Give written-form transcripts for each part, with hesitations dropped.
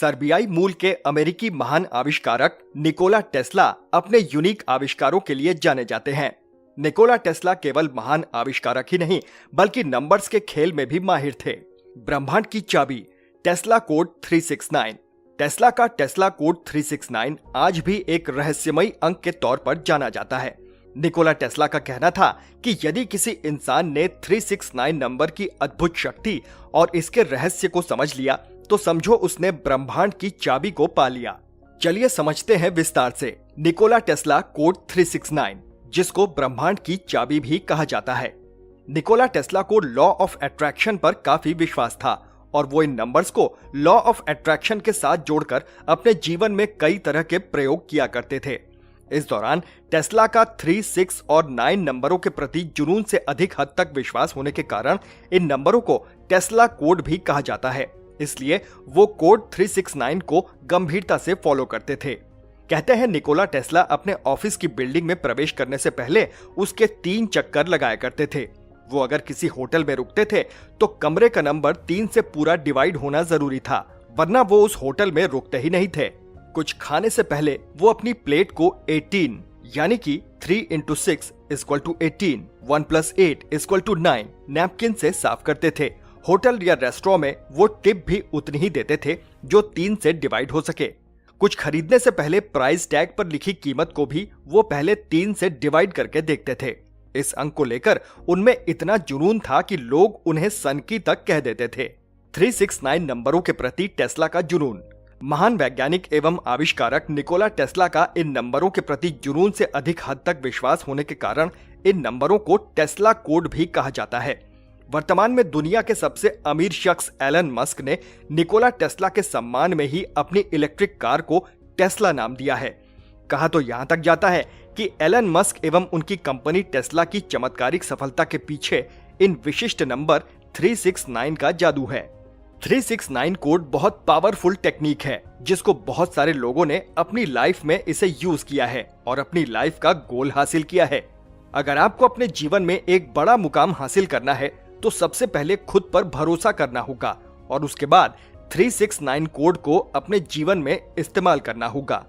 सर्बियाई मूल के अमेरिकी महान आविष्कारक निकोला टेस्ला अपने यूनिक आविष्कारों के लिए जाने जाते हैं। निकोला टेस्ला केवल महान आविष्कारक ही नहीं बल्कि नंबर्स के खेल में भी माहिर थे। ब्रह्मांड की चाबी टेस्ला कोड 369। टेस्ला का टेस्ला कोड 369 आज भी एक रहस्यमयी अंक के तौर पर जाना जाता है। निकोला टेस्ला का कहना था कि यदि किसी इंसान ने 369 नंबर की अद्भुत शक्ति और इसके रहस्य को समझ लिया तो समझो उसने ब्रह्मांड की चाबी को पा लिया। चलिए समझते हैं विस्तार से निकोला टेस्ला कोड 369, जिसको ब्रह्मांड की चाबी भी कहा जाता है। निकोला टेस्ला को लॉ ऑफ अट्रैक्शन पर काफी विश्वास था और वो इन नंबर्स को लॉ ऑफ अट्रैक्शन के साथ जोड़कर अपने जीवन में कई तरह के प्रयोग किया करते थे। इस दौरान टेस्ला का 3, 6 और 9 नंबरों के प्रति जुनून से अधिक हद तक विश्वास होने के कारण इन नंबरों को टेस्ला कोड भी कहा जाता है। इसलिए वो कोड 369 को गंभीरता से फॉलो करते थे। कहते हैं निकोला टेस्ला अपने ऑफिस की बिल्डिंग में प्रवेश करने से पहले उसके 3 चक्कर लगाया करते थे। वो अगर किसी होटल में रुकते थे तो कमरे का नंबर 3 से पूरा डिवाइड होना जरूरी था, वरना वो उस होटल में रुकते ही नहीं थे। कुछ खाने से पहले वो अपनी प्लेट को 18 यानी कि 3 into 6 = 18, 1 + 8 = 9 नैपकिन से साफ करते थे। होटल या रेस्टोरेंट में वो टिप भी उतनी ही देते थे जो 3 से डिवाइड हो सके। कुछ खरीदने से पहले प्राइस टैग पर लिखी कीमत को भी वो पहले 3 से डिवाइड करके देखते थे। इस अंक को लेकर उनमें इतना जुनून था कि लोग उन्हें सनकी तक कह देते थे। 369 नंबरों के प्रति टेस्ला का जुनून। महान वैज्ञानिक एवं आविष्कारक निकोला टेस्ला का इन नंबरों के प्रति जुनून से अधिक हद तक विश्वास होने के कारण इन नंबरों को टेस्ला कोड भी कहा जाता है। वर्तमान में दुनिया के सबसे अमीर शख्स एलन मस्क ने निकोला टेस्ला के सम्मान में ही अपनी इलेक्ट्रिक कार को टेस्ला नाम दिया है। कहा तो यहां तक जाता है कि एलन मस्क एवं उनकी कंपनी टेस्ला की चमत्कारिक सफलता के पीछे इन विशिष्ट नंबर 369 का जादू है। 369 कोड बहुत पावरफुल टेक्निक है जिसको बहुत सारे लोगों ने अपनी लाइफ में इसे यूज किया है और अपनी लाइफ का गोल हासिल किया है। अगर आपको अपने जीवन में एक बड़ा मुकाम हासिल करना है तो सबसे पहले खुद पर भरोसा करना होगा और उसके बाद 369 कोड को अपने जीवन में इस्तेमाल करना होगा।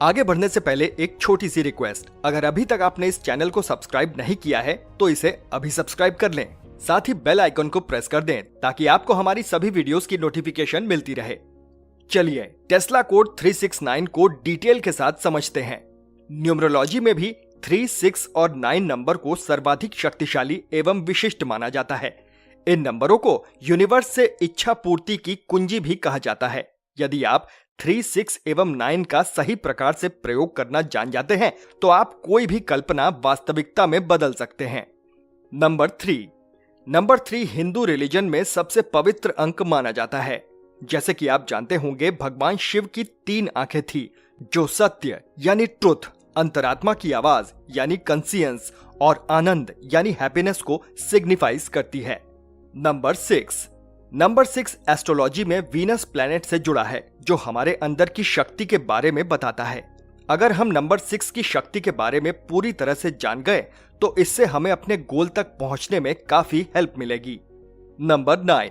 आगे बढ़ने से पहले एक छोटी सी रिक्वेस्ट, अगर अभी तक आपने इस चैनल को सब्सक्राइब नहीं किया है तो इसे अभी सब्सक्राइब कर लें। साथ ही बेल आइकन को प्रेस कर दें ताकि आपको हमारी सभी वीडियोस की नोटिफिकेशन मिलती रहे। चलिए टेस्ला कोड 369 को डिटेल के साथ समझते हैं। न्यूमरोलॉजी में भी 3, 6 और 9 नंबर को सर्वाधिक शक्तिशाली एवं विशिष्ट माना जाता है। इन नंबरों को यूनिवर्स से इच्छा पूर्ति की कुंजी भी कहा जाता है। यदि आप 3, 6 एवं 9 का सही प्रकार से प्रयोग करना जान जाते हैं तो आप कोई भी कल्पना वास्तविकता में बदल सकते हैं। नंबर 3 हिंदू रिलीजन में सबसे पवित्र अंक माना जाता है। जैसे कि आप जानते होंगे, भगवान शिव की 3 आंखें थी जो सत्य यानी ट्रुथ, अंतरात्मा की आवाज यानी कंसियंस और आनंद यानी हैप्पीनेस को सिग्निफाइज करती है। नंबर 6 एस्ट्रोलॉजी में वीनस प्लैनेट से जुड़ा है जो हमारे अंदर की शक्ति के बारे में बताता है। अगर हम नंबर 6 की शक्ति के बारे में पूरी तरह से जान गए तो इससे हमें अपने गोल तक पहुंचने में काफी हेल्प मिलेगी। नंबर 9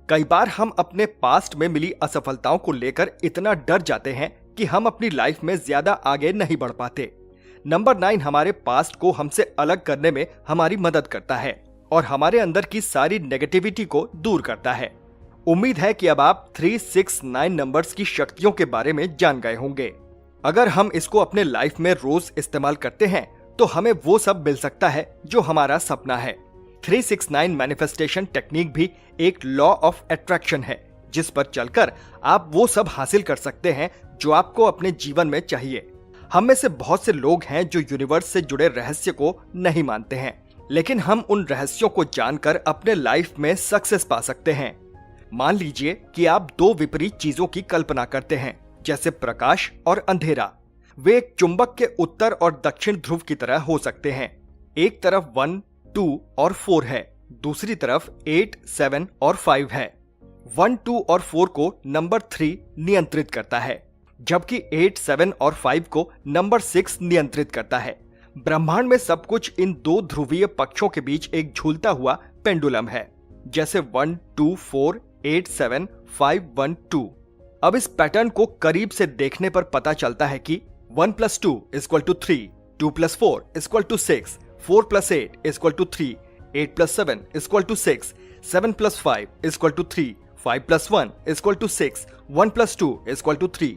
कई बार हम अपने पास्ट में मिली असफलताओं को लेकर इतना डर जाते हैं कि हम अपनी लाइफ में ज्यादा आगे नहीं बढ़ पाते। नंबर 9 हमारे पास्ट को हमसे अलग करने में हमारी मदद करता है और हमारे अंदर की सारी नेगेटिविटी को दूर करता है। उम्मीद है कि अब आप 3, 6, 9 नंबर्स की शक्तियों के बारे में जान गए होंगे। अगर हम इसको अपने लाइफ में रोज इस्तेमाल करते हैं तो हमें वो सब मिल सकता है जो हमारा सपना है। 369 मैनिफेस्टेशन टेक्निक भी एक लॉ ऑफ अट्रैक्शन है जिस पर चलकर आप वो सब हासिल कर सकते हैं जो आपको अपने जीवन में चाहिए। हम में से बहुत से लोग हैं जो यूनिवर्स से जुड़े रहस्य को नहीं मानते हैं, लेकिन हम उन रहस्यों को जानकर अपने लाइफ में सक्सेस पा सकते हैं। मान लीजिए कि आप 2 विपरीत चीजों की कल्पना करते हैं, जैसे प्रकाश और अंधेरा। वे एक चुंबक के उत्तर और दक्षिण ध्रुव की तरह हो सकते हैं। एक तरफ 1, 2 और 4 है, दूसरी तरफ 8, 7 और 5 है। 1, 2 और 4 को नंबर 3 नियंत्रित करता है, जबकि 8, 7 और 5 को नंबर 6 नियंत्रित करता है। ब्रह्मांड में सब कुछ इन 2 ध्रुवीय पक्षों के बीच एक झूलता हुआ पेंडुलम है, जैसे 1, 2, 4, 8, 7, 5, 1, 2। अब इस पैटर्न को करीब से देखने पर पता चलता है कि 1 + 2 = 3, 2 + 4 = 6, 4 + 8 = 3, 8 + 7 = 6, 7 + 5 = 3, 5 + 1 = 6, 1 + 2 = 3।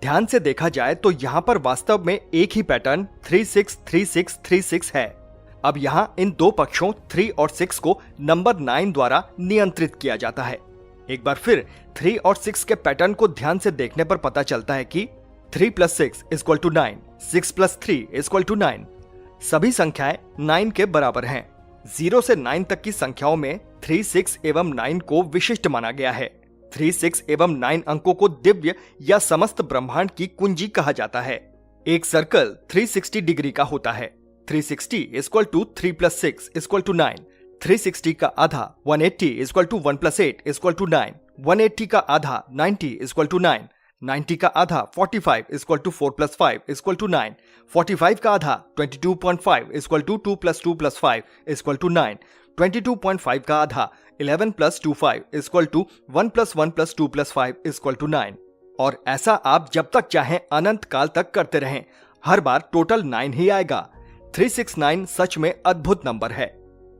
ध्यान से देखा जाए तो यहाँ पर वास्तव में एक ही पैटर्न 363636 है। अब यहाँ इन दो पक्षों 3 और 6 को नंबर 9 द्वारा नियंत्रित किया जाता है। एक बार फिर 3 और 6 के पैटर्न को ध्यान से देखने पर पता चलता है कि 3 + 6 = 9, 6 + 3 = 9। सभी संख्याएं 9 के बराबर हैं। 0 से 9 तक की संख्याओं में 3, 6 एवं 9 को विशिष्ट माना गया है। 3, 6 एवं 9 अंकों को दिव्य या समस्त ब्रह्मांड की कुंजी कहा जाता है। एक सर्कल 360 डिग्री का होता है। 360 = 3 + 6 = 9, 360 का आधा 180 = 1 + 8 = 9, 180 का आधा 90 = 9, 90 का आधा 45 = 4 + 5 = 9, 45 का आधा 22.5 = 2 + 2 + 5 = 9, 22.5 का आधा 11 + 25 = 1 + 1 + 2 + 5 = 9। और ऐसा आप जब तक चाहें अनंत काल तक करते रहें, हर बार टोटल 9 ही आएगा। 369 सच में अद्भुत नंबर है।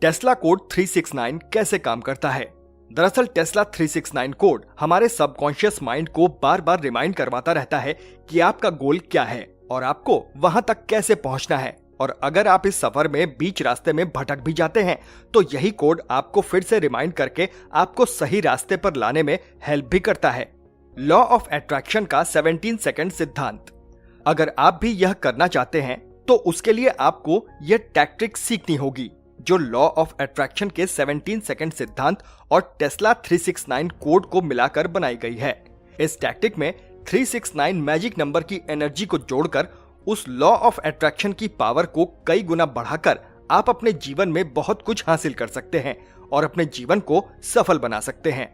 टेस्ला कोड 369 कैसे काम करता है? दरअसल टेस्ला 369 कोड हमारे सबकॉन्शियस माइंड को बार बार रिमाइंड करवाता रहता है कि आपका गोल क्या है और आपको वहां तक कैसे पहुंचना है। और अगर आप इस सफर में बीच रास्ते में भटक भी जाते हैं तो यही कोड आपको फिर से रिमाइंड करके आपको सही रास्ते पर लाने में हेल्प भी करता है। लॉ ऑफ अट्रैक्शन का 17 सेकंड सिद्धांत। अगर आप भी यह करना चाहते हैं तो उसके लिए आपको यह टैक्टिक सीखनी होगी जो लॉ ऑफ अट्रैक्शन के 17 सेकंड सिद्धांत और टेस्ला 369 कोड को मिलाकर बनाई गई है। इस टैक्टिक में 369 मैजिक नंबर की एनर्जी को जोड़कर उस लॉ ऑफ अट्रैक्शन की पावर को कई गुना बढ़ाकर आप अपने जीवन में बहुत कुछ हासिल कर सकते हैं और अपने जीवन को सफल बना सकते हैं।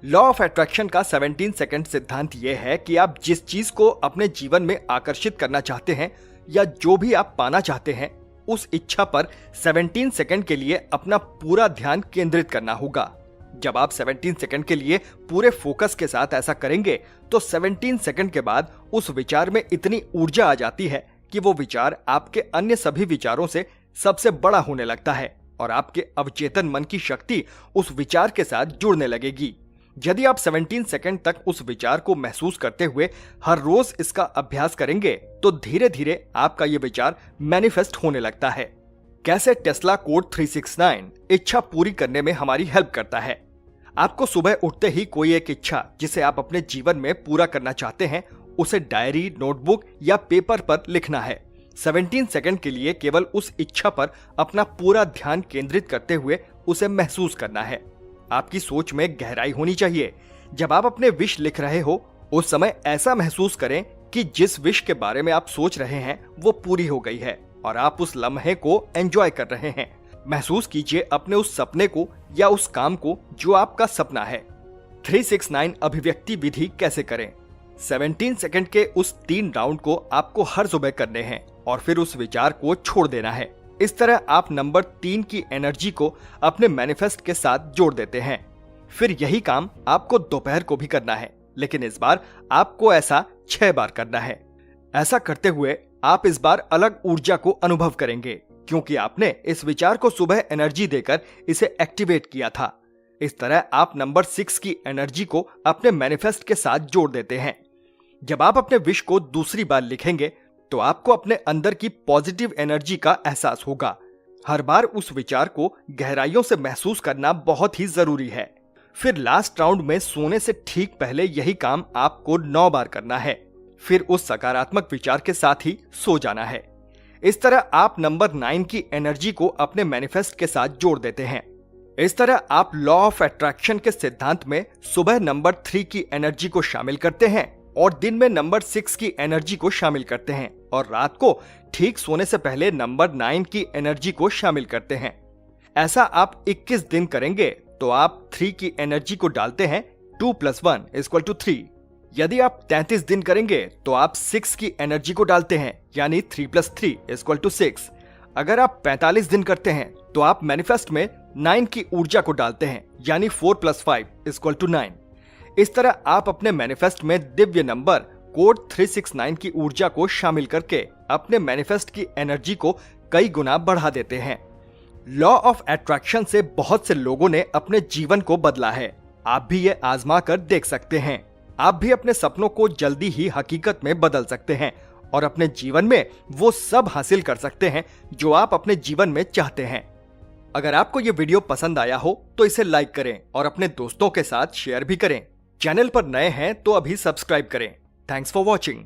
लॉ ऑफ अट्रैक्शन का 17 सेकंड सिद्धांत यह है कि आप जिस चीज को अपने जीवन में आकर्षित करना चाहते हैं या जो भी आप पाना चाहते हैं, उस इच्छा पर 17 सेकंड के लिए अपना पूरा ध्यान केंद्रित करना होगा। जब आप 17 सेकंड के लिए पूरे फोकस के साथ ऐसा करेंगे तो 17 सेकंड के बाद उस विचार में इतनी ऊर्जा आ जाती है कि वो विचार आपके अन्य सभी विचारों से सबसे बड़ा होने लगता है और आपके अवचेतन मन की शक्ति उस विचार के साथ जुड़ने लगेगी। यदि आप 17 सेकंड तक उस विचार को महसूस करते हुए हर रोज इसका अभ्यास करेंगे तो धीरे धीरे आपका ये विचार मैनिफेस्ट होने लगता है। कैसे टेस्ला कोड 369 इच्छा पूरी करने में हमारी हेल्प करता है? आपको सुबह उठते ही कोई एक इच्छा जिसे आप अपने जीवन में पूरा करना चाहते हैं उसे डायरी, नोटबुक या पेपर पर लिखना है। 17 सेकंड के लिए केवल उस इच्छा पर अपना पूरा ध्यान केंद्रित करते हुए उसे महसूस करना है। आपकी सोच में गहराई होनी चाहिए। जब आप अपने विश लिख रहे हो उस समय ऐसा महसूस करें कि जिस विश के बारे में आप सोच रहे हैं वो पूरी हो गई है और आप उस लम्हे को एंजॉय कर रहे हैं। महसूस कीजिए अपने उस सपने को या उस काम को जो आपका सपना है। 369 अभिव्यक्ति विधि कैसे करें? 17 सेकंड के उस 3 राउंड को आपको हर सुबह करने हैं और फिर उस विचार को छोड़ देना है। इस तरह आप नंबर 3 की एनर्जी को अपने मैनिफेस्ट के साथ जोड़ देते हैं। फिर यही काम आपको दोपहर को भी करना है, लेकिन इस बार आपको ऐसा 6 बार करना है। ऐसा करते हुए आप इस बार अलग ऊर्जा को अनुभव करेंगे क्योंकि आपने इस विचार को सुबह एनर्जी देकर इसे एक्टिवेट किया था। इस तरह आप नंबर 6 की एनर्जी को अपने मैनिफेस्ट के साथ जोड़ देते हैं। जब आप अपने विश को दूसरी बार लिखेंगे तो आपको अपने अंदर की पॉजिटिव एनर्जी का एहसास होगा। हर बार उस विचार को गहराइयों से महसूस करना बहुत ही जरूरी है। फिर लास्ट राउंड में सोने से ठीक पहले यही काम आपको 9 बार करना है। फिर उस सकारात्मक विचार के साथ ही सो जाना है। इस तरह आप नंबर 9 की एनर्जी को अपने मैनिफेस्ट के साथ जोड़ देते हैं। इस तरह आप लॉ ऑफ अट्रैक्शन के सिद्धांत में सुबह नंबर 3 की एनर्जी को शामिल करते हैं और दिन में नंबर 6 की एनर्जी को शामिल करते हैं और रात को ठीक सोने से पहले नंबर 9 की एनर्जी को शामिल करते हैं। ऐसा आप 21 दिन करेंगे तो आप 3 की एनर्जी को डालते हैं 2 + 1 = 3। यदि आप 33 दिन करेंगे तो आप 6 की एनर्जी को डालते हैं यानी 3 + 3 = 6। अगर आप 45 दिन करते हैं तो आप मैनिफेस्ट में 9 की ऊर्जा को डालते हैं यानी 4 + 5 = 9। इस तरह आप अपने मैनिफेस्ट में दिव्य नंबर कोड 369 की ऊर्जा को शामिल करके अपने मैनिफेस्ट की एनर्जी को कई गुना बढ़ा देते हैं। लॉ ऑफ अट्रैक्शन से बहुत से लोगों ने अपने जीवन को बदला है। आप भी ये आजमा कर देख सकते हैं। आप भी अपने सपनों को जल्दी ही हकीकत में बदल सकते हैं और अपने जीवन में वो सब हासिल कर सकते हैं जो आप अपने जीवन में चाहते हैं। अगर आपको ये वीडियो पसंद आया हो तो इसे लाइक करें और अपने दोस्तों के साथ शेयर भी करें। चैनल पर नए हैं तो अभी सब्सक्राइब करें। Thanks for watching.